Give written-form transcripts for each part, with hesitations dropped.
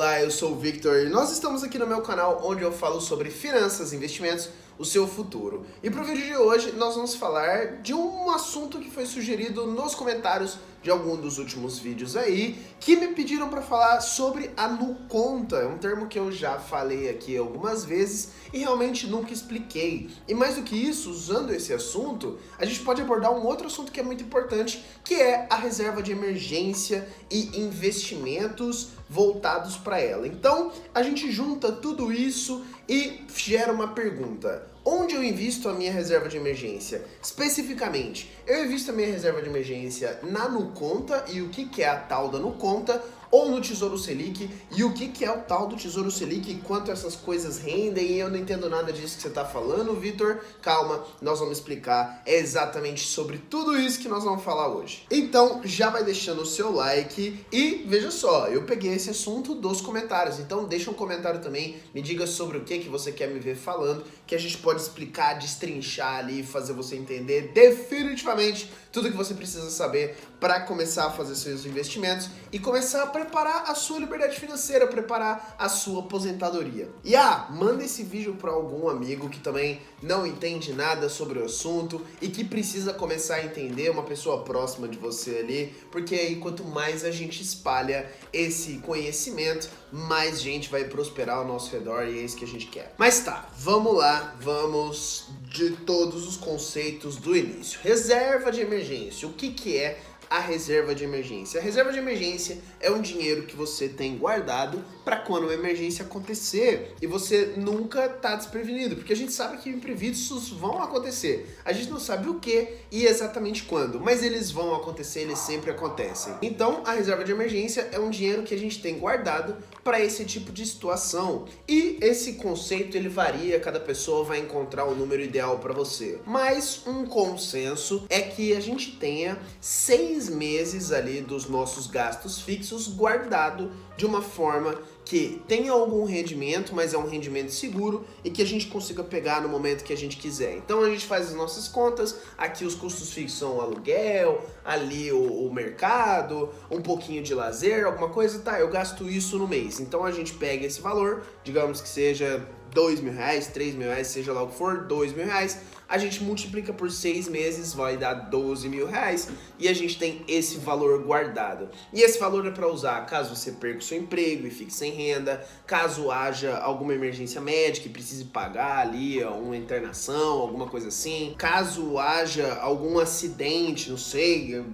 Olá, eu sou o Victor e nós estamos aqui no meu canal onde eu falo sobre finanças, investimentos, o seu futuro. E para o vídeo de hoje nós vamos falar de um assunto que foi sugerido nos comentários de algum dos últimos vídeos aí, que me pediram para falar sobre a NuConta. É um termo que eu já falei aqui algumas vezes e realmente nunca expliquei. E mais do que isso, usando esse assunto, a gente pode abordar um outro assunto que é muito importante, que é a reserva de emergência e investimentos voltados para ela. Então, a gente junta tudo isso e gera uma pergunta: onde eu invisto a minha reserva de emergência? Especificamente, eu invisto a minha reserva de emergência na NuConta, e o que é a tal da NuConta, ou no Tesouro Selic, e o que é o tal do Tesouro Selic e quanto essas coisas rendem, e eu não entendo nada disso que você está falando, Vitor. Calma, nós vamos explicar exatamente sobre tudo isso que nós vamos falar hoje. Então, já vai deixando o seu like e veja só, eu peguei esse assunto dos comentários, então deixa um comentário também, me diga sobre o que você quer me ver falando, que a gente pode explicar, destrinchar ali e fazer você entender definitivamente tudo que você precisa saber para começar a fazer seus investimentos e começar a preparar a sua liberdade financeira, preparar a sua aposentadoria. E manda esse vídeo para algum amigo que também não entende nada sobre o assunto e que precisa começar a entender, uma pessoa próxima de você ali, porque aí quanto mais a gente espalha esse conhecimento, mais gente vai prosperar ao nosso redor, e é isso que a gente quer. Mas tá, vamos lá, vamos de todos os conceitos do início. Reserva de emergência, o que é a reserva de emergência? A reserva de emergência é um dinheiro que você tem guardado para quando uma emergência acontecer e você nunca tá desprevenido, porque a gente sabe que imprevistos vão acontecer. A gente não sabe o que e exatamente quando, mas eles vão acontecer, eles sempre acontecem. Então, a reserva de emergência é um dinheiro que a gente tem guardado para esse tipo de situação. E esse conceito ele varia, cada pessoa vai encontrar o número ideal para você. Mas um consenso é que a gente tenha 6 meses ali dos nossos gastos fixos guardado de uma forma que tenha algum rendimento, mas é um rendimento seguro e que a gente consiga pegar no momento que a gente quiser. Então a gente faz as nossas contas, aqui os custos fixos são o aluguel, ali o mercado, um pouquinho de lazer, alguma coisa, tá, eu gasto isso no mês. Então a gente pega esse valor, digamos que seja R$2.000, R$3.000, seja lá o que for, R$2.000, a gente multiplica por 6 meses, vai dar R$12.000 e a gente tem esse valor guardado. E esse valor é para usar caso você perca o seu emprego e fique sem renda, caso haja alguma emergência médica e precise pagar ali uma internação, alguma coisa assim, caso haja algum acidente, não sei,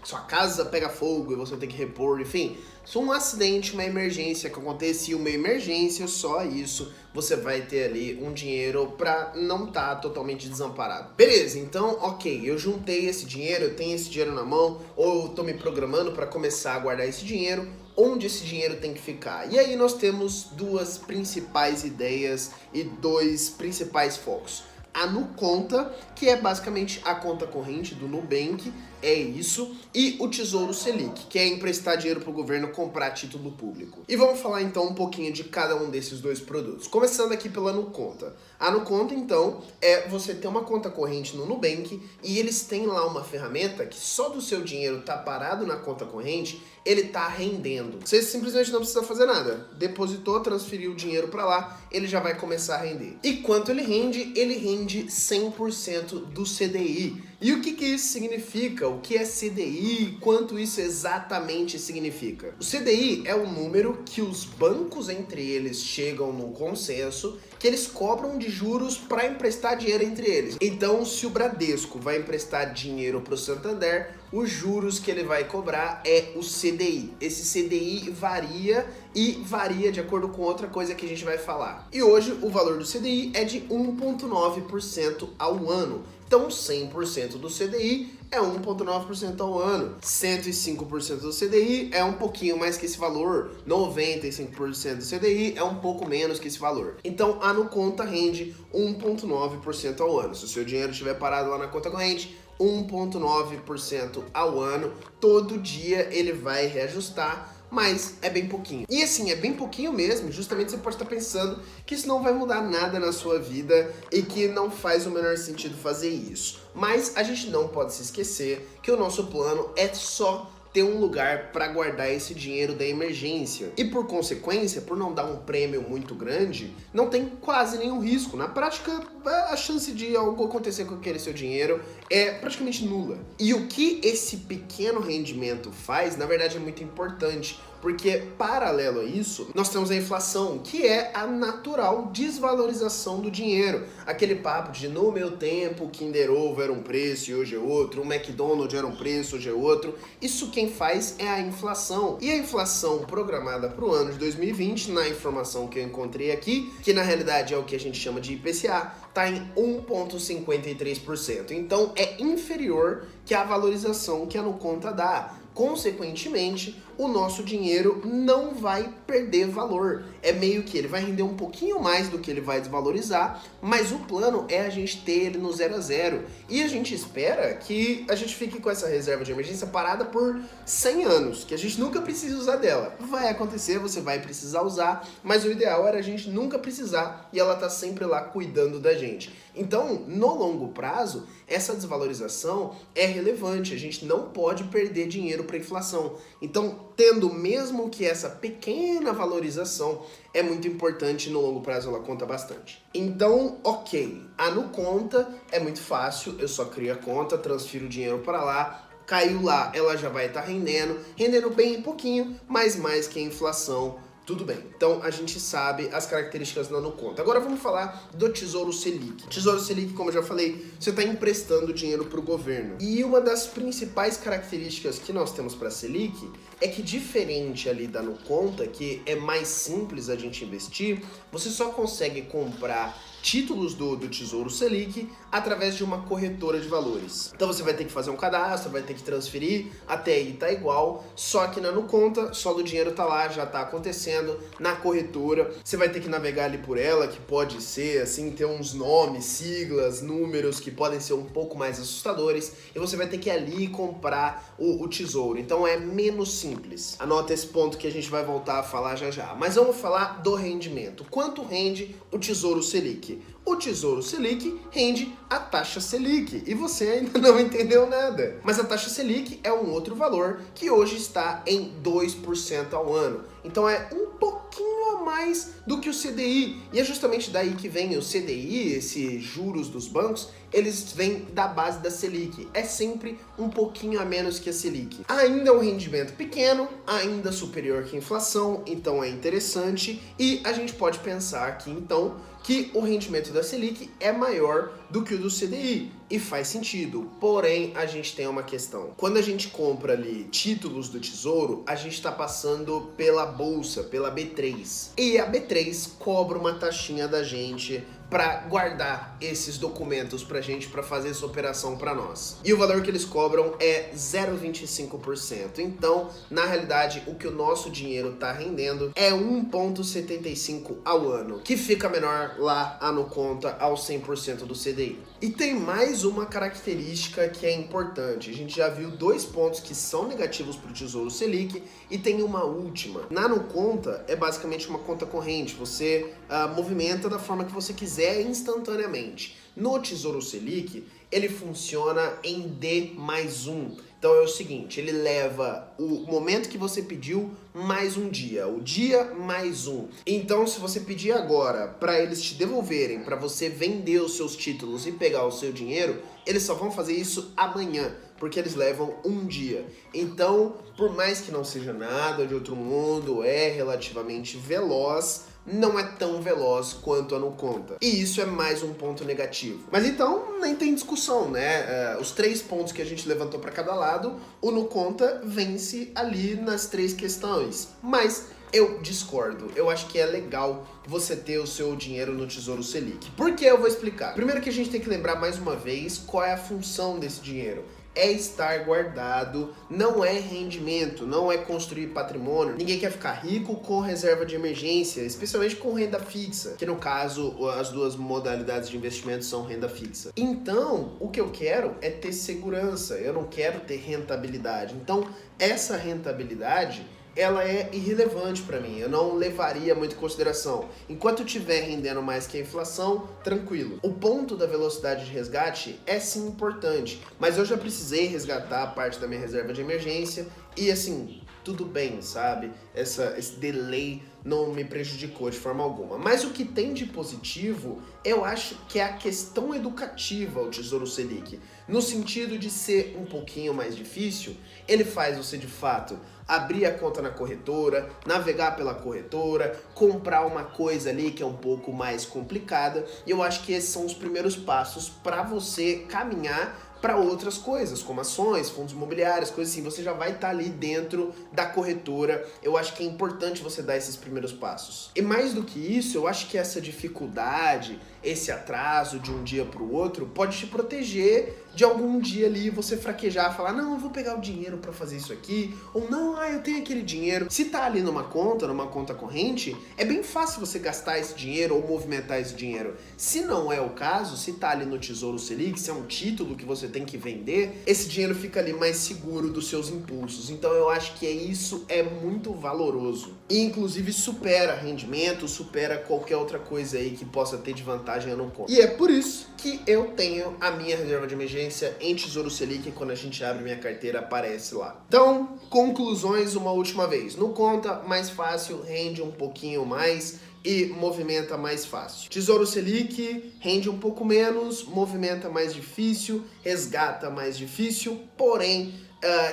sua casa pega fogo e você tem que repor, enfim. Se um acidente, uma emergência que aconteça e uma emergência, só isso, você vai ter ali um dinheiro para não estar totalmente desamparado. Beleza, então, ok, eu juntei esse dinheiro, eu tenho esse dinheiro na mão, ou eu tô me programando para começar a guardar esse dinheiro. Onde esse dinheiro tem que ficar? E aí nós temos duas principais ideias e dois principais focos. A NuConta, que é basicamente a conta corrente do Nubank, é isso, e o Tesouro Selic, que é emprestar dinheiro para o governo comprar título público. E vamos falar então um pouquinho de cada um desses dois produtos, começando aqui pela NuConta. A NuConta, então, é você ter uma conta corrente no Nubank e eles têm lá uma ferramenta que só do seu dinheiro tá parado na conta corrente, ele tá rendendo. Você simplesmente não precisa fazer nada. Depositou, transferiu o dinheiro para lá, ele já vai começar a render. E quanto ele rende? Ele rende 100% do CDI. E o que isso significa? O que é CDI? Quanto isso exatamente significa? O CDI é o número que os bancos entre eles chegam num consenso que eles cobram de juros para emprestar dinheiro entre eles. Então, se o Bradesco vai emprestar dinheiro para o Santander, os juros que ele vai cobrar é o CDI. Esse CDI varia e varia de acordo com outra coisa que a gente vai falar. E hoje o valor do CDI é de 1,9% ao ano. Então 100% do CDI é 1,9% ao ano. 105% do CDI é um pouquinho mais que esse valor. 95% do CDI é um pouco menos que esse valor. Então a NuConta rende 1,9% ao ano. Se o seu dinheiro estiver parado lá na conta corrente, 1,9% ao ano. Todo dia ele vai reajustar, mas é bem pouquinho. E assim, é bem pouquinho mesmo, justamente você pode estar pensando que isso não vai mudar nada na sua vida e que não faz o menor sentido fazer isso. Mas a gente não pode se esquecer que o nosso plano é só ter um lugar para guardar esse dinheiro da emergência. E por consequência, por não dar um prêmio muito grande, não tem quase nenhum risco. Na prática, a chance de algo acontecer com aquele seu dinheiro é praticamente nula. E o que esse pequeno rendimento faz, na verdade, é muito importante. Porque, paralelo a isso, nós temos a inflação, que é a natural desvalorização do dinheiro. Aquele papo de, no meu tempo, o Kinder Ovo era um preço e hoje é outro, o McDonald's era um preço, hoje é outro. Isso quem faz é a inflação. E a inflação programada para o ano de 2020, na informação que eu encontrei aqui, que na realidade é o que a gente chama de IPCA, está em 1,53%. Então, é inferior que a valorização que a Nuconta dá. Consequentemente, o nosso dinheiro não vai perder valor. É meio que ele vai render um pouquinho mais do que ele vai desvalorizar, mas o plano é a gente ter ele no 0 a 0. E a gente espera que a gente fique com essa reserva de emergência parada por 100 anos, que a gente nunca precise usar dela. Vai acontecer, você vai precisar usar, mas o ideal era a gente nunca precisar e ela tá sempre lá cuidando da gente. Então, no longo prazo, essa desvalorização é relevante. A gente não pode perder dinheiro para inflação. Então, tendo mesmo que essa pequena valorização é muito importante, no longo prazo ela conta bastante. Então, ok, a Nuconta é muito fácil, eu só crio a conta, transfiro o dinheiro para lá, caiu lá, ela já vai estar rendendo bem pouquinho, mas mais que a inflação. Tudo bem, então a gente sabe as características da Nuconta. Agora vamos falar do Tesouro Selic. Tesouro Selic, como eu já falei, você está emprestando dinheiro para o governo. E uma das principais características que nós temos para a Selic é que, diferente ali da Nuconta, que é mais simples a gente investir, você só consegue comprar títulos do Tesouro Selic através de uma corretora de valores. Então você vai ter que fazer um cadastro, vai ter que transferir, até aí tá igual, só que na Nuconta, só do dinheiro tá lá, já tá acontecendo, na corretora, você vai ter que navegar ali por ela, que pode ser, assim, ter uns nomes, siglas, números que podem ser um pouco mais assustadores, e você vai ter que ir ali comprar o tesouro, então é menos simples. Anota esse ponto que a gente vai voltar a falar já já, mas vamos falar do rendimento. Quanto rende o Tesouro Selic? O Tesouro Selic rende a taxa Selic e você ainda não entendeu nada. Mas a taxa Selic é um outro valor que hoje está em 2% ao ano. Então é um pouquinho a mais do que o CDI. E é justamente daí que vem o CDI, esses juros dos bancos, eles vêm da base da Selic. É sempre um pouquinho a menos que a Selic. Ainda é um rendimento pequeno, ainda superior que a inflação, então é interessante. E a gente pode pensar aqui, então, que o rendimento da Selic é maior do que o do CDI. E faz sentido, porém a gente tem uma questão. Quando a gente compra ali títulos do Tesouro, a gente está passando pela bolsa, pela B3. E a B3 cobra uma taxinha da gente para guardar esses documentos pra gente, para fazer essa operação para nós. E o valor que eles cobram é 0,25%. Então, na realidade, o que o nosso dinheiro tá rendendo é 1,75 ao ano, que fica menor lá a Nuconta aos 100% do CDI. E tem mais uma característica que é importante. A gente já viu 2 pontos que são negativos para o Tesouro Selic e tem uma última. Na Nuconta é basicamente uma conta corrente. Você movimenta da forma que você quiser instantaneamente. No Tesouro Selic, ele funciona em D+1. Então é o seguinte, ele leva o momento que você pediu mais um dia, o dia mais um. Então, se você pedir agora para eles te devolverem, para você vender os seus títulos e pegar o seu dinheiro, eles só vão fazer isso amanhã, porque eles levam um dia. Então, por mais que não seja nada de outro mundo, é relativamente veloz, não é tão veloz quanto a Nuconta. E isso é mais um ponto negativo. Mas então, nem tem discussão, né? Os 3 pontos que a gente levantou para cada lado, o Nuconta vence ali nas 3 questões. Mas eu discordo. Eu acho que é legal você ter o seu dinheiro no Tesouro Selic. Por que? Eu vou explicar. Primeiro que a gente tem que lembrar mais uma vez qual é a função desse dinheiro. É estar guardado, não é rendimento, não é construir patrimônio. Ninguém quer ficar rico com reserva de emergência, especialmente com renda fixa, que no caso as 2 modalidades de investimento são renda fixa. Então, o que eu quero é ter segurança, eu não quero ter rentabilidade. Então, essa rentabilidade ela é irrelevante para mim, eu não levaria muito em consideração. Enquanto eu estiver rendendo mais que a inflação, tranquilo. O ponto da velocidade de resgate é sim importante, mas eu já precisei resgatar parte da minha reserva de emergência e assim, tudo bem, sabe? Esse delay não me prejudicou de forma alguma. Mas o que tem de positivo, eu acho que é a questão educativa ao Tesouro Selic. No sentido de ser um pouquinho mais difícil, ele faz você de fato abrir a conta na corretora, navegar pela corretora, comprar uma coisa ali que é um pouco mais complicada. E eu acho que esses são os primeiros passos para você caminhar para outras coisas, como ações, fundos imobiliários, coisas assim. Você já vai estar ali dentro da corretora. Eu acho que é importante você dar esses primeiros passos. E mais do que isso, eu acho que essa dificuldade, esse atraso de um dia para o outro, pode te proteger de algum dia ali você fraquejar, falar, não, eu vou pegar o dinheiro para fazer isso aqui, ou não, eu tenho aquele dinheiro. Se tá ali numa conta corrente, é bem fácil você gastar esse dinheiro ou movimentar esse dinheiro. Se não é o caso, se tá ali no Tesouro Selic, se é um título que você tem que vender, esse dinheiro fica ali mais seguro dos seus impulsos. Então eu acho que isso é muito valoroso. E inclusive supera rendimento, supera qualquer outra coisa aí que possa ter de vantagem eu não conto. E é por isso que eu tenho a minha reserva de emergência em Tesouro Selic. Quando a gente abre minha carteira, aparece lá. Então, conclusões uma última vez. No conta, mais fácil, rende um pouquinho mais e movimenta mais fácil. Tesouro Selic rende um pouco menos, movimenta mais difícil, resgata mais difícil, porém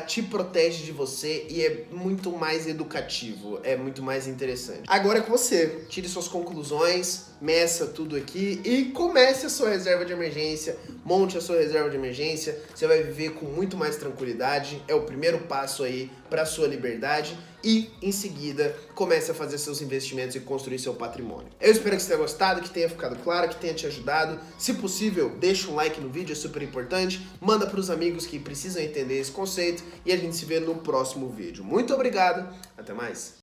te protege de você e é muito mais educativo, é muito mais interessante. Agora é com você, tire suas conclusões, meça tudo aqui e comece a sua reserva de emergência, monte a sua reserva de emergência, você vai viver com muito mais tranquilidade, é o primeiro passo aí para a sua liberdade e em seguida comece a fazer seus investimentos e construir seu patrimônio. Eu espero que você tenha gostado, que tenha ficado claro, que tenha te ajudado. Se possível, deixa um like no vídeo, é super importante, manda para os amigos que precisam entender esse conceito e a gente se vê no próximo vídeo. Muito obrigado, até mais!